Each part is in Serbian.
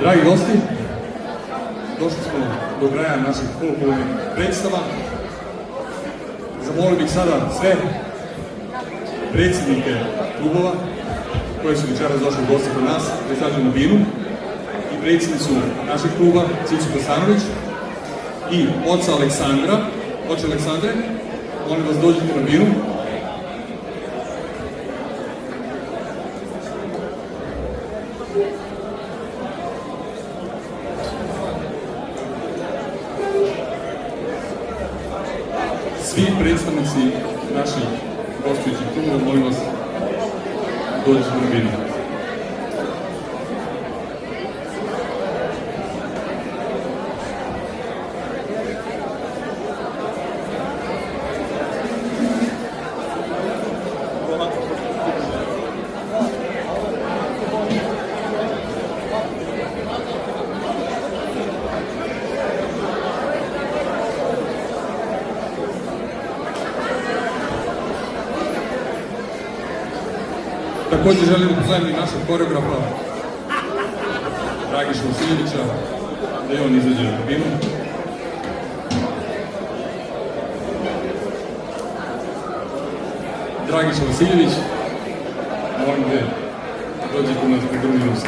Dragi gosti, došli smo do kraja naših folklornih predstava. Zamolio bih sada sve predsjednike klubova koji su večeras došli u gosti kod nas da izađu na binu i predsjednicu našeg kluba Cicu Kasanović i oca Aleksandra. Oče Aleksandre, molim vas dođite na binu. Svi predstavnici naših gostujućih klubova, molim vas, dođite na binu. Također želim da pozdravim i našeg koreografa Dragiša Vasiljevića, da i on izađe na binu. Dragiša Vasiljević, molim da dođete u nas prigrunimo se.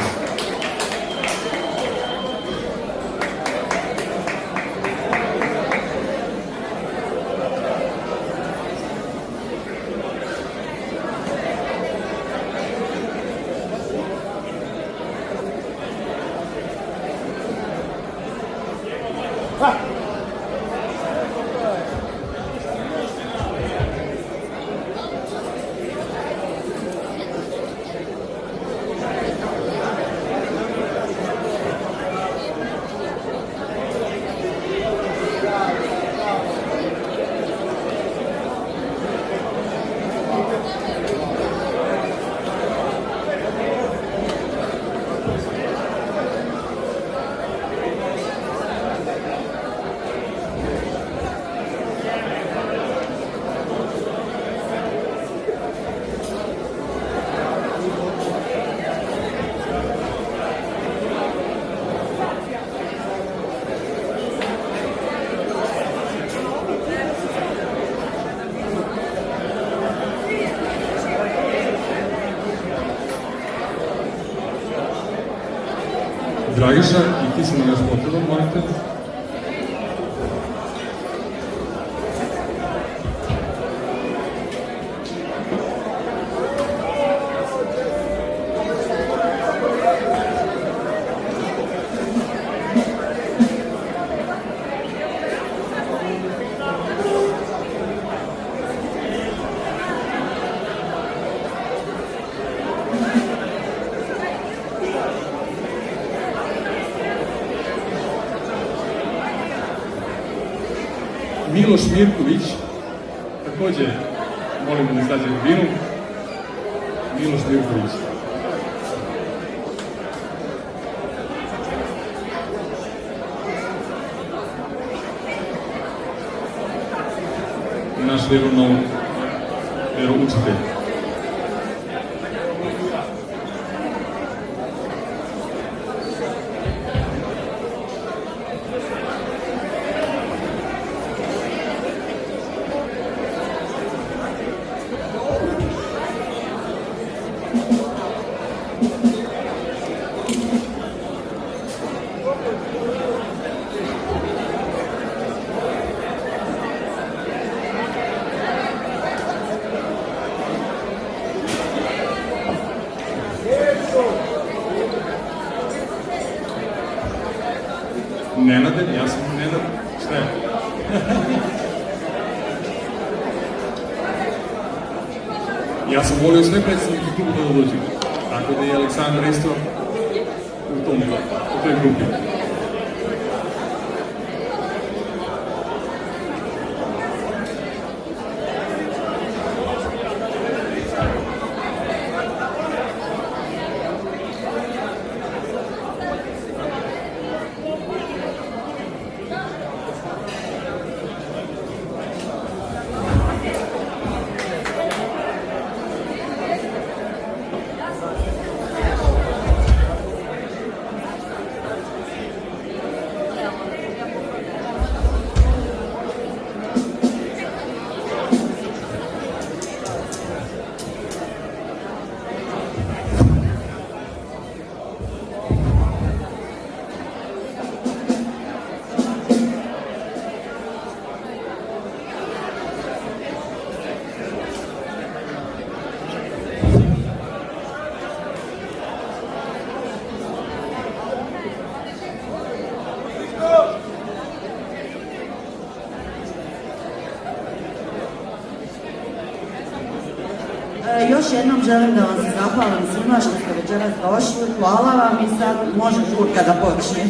Dragiša, i ti si nam još potreban, molite. Miloš Mirković, također molim da izađe na binu. Miloš Mirković. I naš vjeroučitelj. Nenade, ja sam Nenad, šta je? Ja sam volio sve predstavnike klubu da dođu, tako da je Aleksandar isto u toj grupi. jednom želim da vam se zahvalim svima što ste večeras došli. Hvala vam i sad može žurka da počne.